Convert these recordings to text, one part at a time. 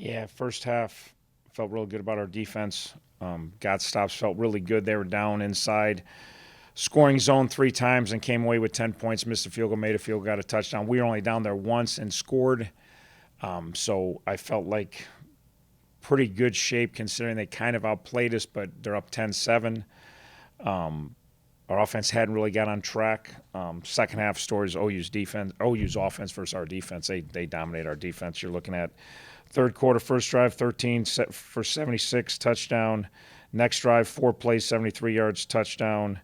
Yeah, first half felt real good about our defense. Got stops, felt really good. They were down inside, scoring zone 3 times and came away with 10 points. Missed a field goal, made a field goal, got a touchdown. We were only down there once and scored. So I felt like pretty good shape considering they kind of outplayed us, but they're up 10-7. Our offense hadn't really got on track. Second half stories, OU's offense versus our defense. They dominate our defense. You're looking at third quarter, first drive, 13 for 76, touchdown. Next drive, 4 plays, 73 yards, touchdown.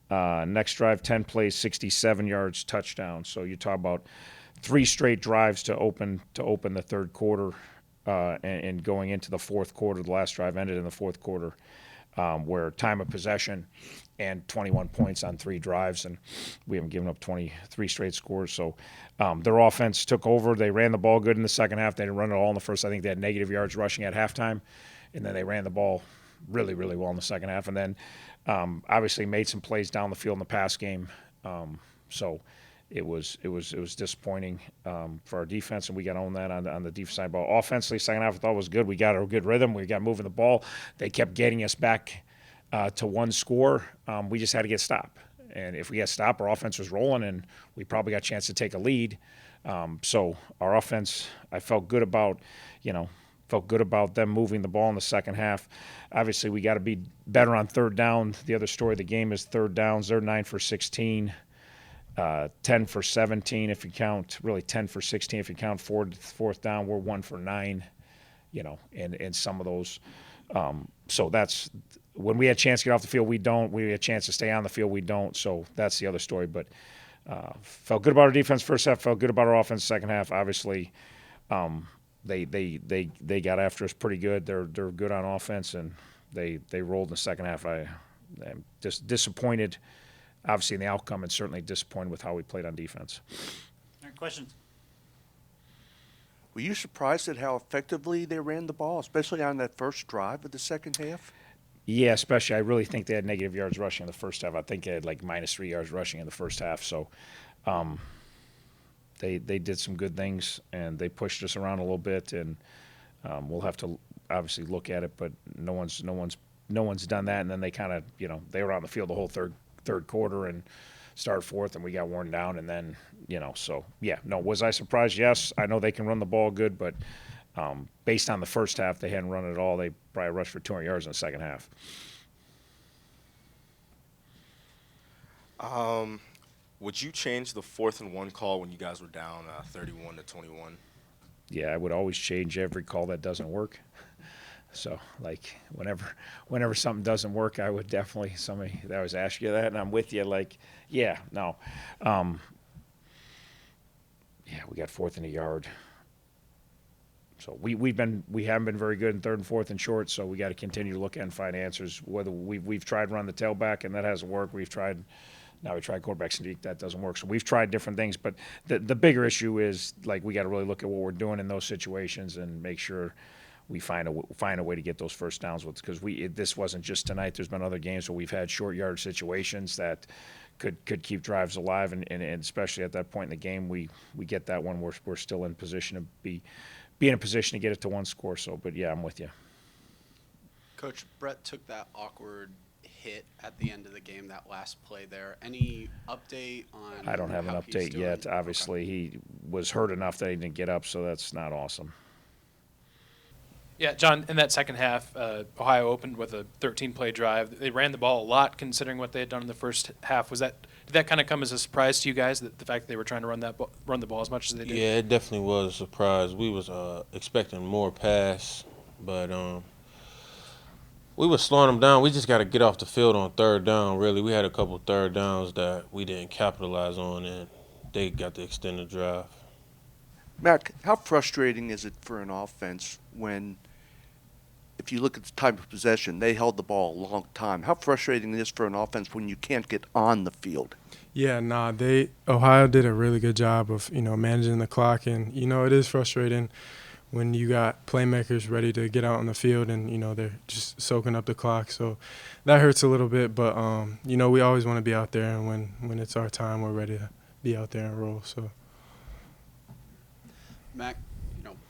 Next drive, 10 plays, 67 yards, touchdown. So you talk about 3 straight drives to open the third quarter, and going into the fourth quarter. The last drive ended in the fourth quarter, where time of possession and 21 points on 3 drives, and we haven't given up 23 straight scores. So their offense took over. They ran the ball good in the second half. They didn't run it all in the first. I think they had negative yards rushing at halftime, and then they ran the ball really, really well in the second half. And then obviously made some plays down the field in the pass game. So it was disappointing for our defense, and we got to own that on the defense side. But offensively, second half I thought was good. We got a good rhythm. We got moving the ball. They kept getting us back to one score. We just had to get stopped. And if we got stopped, our offense was rolling, and we probably got a chance to take a lead. So our offense, I felt good about, them moving the ball in the second half. Obviously, we got to be better on third down. The other story of the game is third downs. They're 9 for 16. 10 for 17 if you count, really 10 for 16 if you count fourth down. We're 1 for 9, in some of those. So that's when we had a chance to get off the field, we don't. We had a chance to stay on the field, we don't. So that's the other story. But felt good about our defense first half, felt good about our offense second half. Obviously, they got after us pretty good. They're good on offense, and they rolled in the second half. I'm just disappointed, obviously, in the outcome, and certainly disappointed with how we played on defense. All right, questions? Were you surprised at how effectively they ran the ball, especially on that first drive of the second half? Yeah, especially. I really think they had negative yards rushing in the first half. I think they had like -3 yards rushing in the first half. So they did some good things, and they pushed us around a little bit, and we'll have to obviously look at it. But no one's done that. And then they kind of, they were on the field the whole third quarter and started fourth, and we got worn down. And then, so yeah, no. Was I surprised? Yes. I know they can run the ball good, but based on the first half, they hadn't run it at all. They probably rushed for 200 yards in the second half. Would you change the 4th-and-1 call when you guys were down 31-21? Yeah, I would always change every call that doesn't work. So, like, whenever something doesn't work, I would definitely, somebody that always ask you that, and I'm with you, like, yeah, no. Yeah, we got 4th and a yard. So we haven't been very good in 3rd and 4th and short, so we got to continue to look at and find answers. Whether we've tried run the tailback, and that hasn't worked. We tried quarterback sneak, that doesn't work. So we've tried different things, but the bigger issue is, like, we got to really look at what we're doing in those situations and make sure we find a way to get those first downs with, because this wasn't just tonight. There's been other games where we've had short yard situations that could keep drives alive, and especially at that point in the game, we get that one. We're still in position to be in a position to get it to one score. So, but yeah, I'm with you. Coach, Brett took that awkward hit at the end of the game, that last play there. Any update on? I don't have an update yet. Obviously, he was hurt enough that he didn't get up, so that's not awesome. Yeah, John, in that second half, Ohio opened with a 13-play drive. They ran the ball a lot considering what they had done in the first half. Did that kind of come as a surprise to you guys, the fact that they were trying to run the ball as much as they did? Yeah, it definitely was a surprise. We was expecting more pass, but we were slowing them down. We just got to get off the field on third down, really. We had a couple third downs that we didn't capitalize on, and they got the extended drive. Matt, how frustrating is it for an offense when, if you look at the time of possession, they held the ball a long time? How frustrating is it for an offense when you can't get on the field? Yeah, Ohio did a really good job of, managing the clock, and, it is frustrating when you got playmakers ready to get out on the field and, they're just soaking up the clock. So that hurts a little bit, but, we always want to be out there, and when it's our time, we're ready to be out there and roll. So, Mac,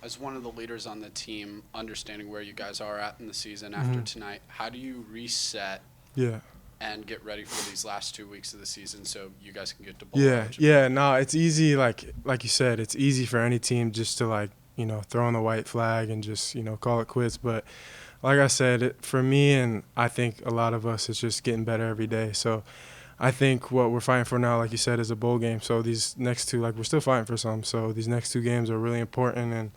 as one of the leaders on the team, understanding where you guys are at in the season after tonight, how do you reset Yeah. and get ready for these last 2 weeks of the season so you guys can get to bowl Yeah, eligible? yeah, no, it's easy. Like you said, it's easy for any team just to throw in the white flag and just call it quits. But like I said, for me and I think a lot of us, it's just getting better every day. So I think what we're fighting for now, like you said, is a bowl game. So these next two, we're still fighting for some. So these next two games are really important. And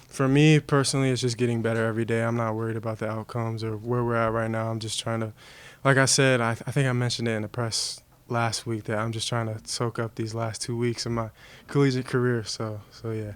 for me personally, it's just getting better every day. I'm not worried about the outcomes or where we're at right now. I'm just trying to, like I said, I think I mentioned it in the press last week that I'm just trying to soak up these last 2 weeks of my collegiate career. So yeah.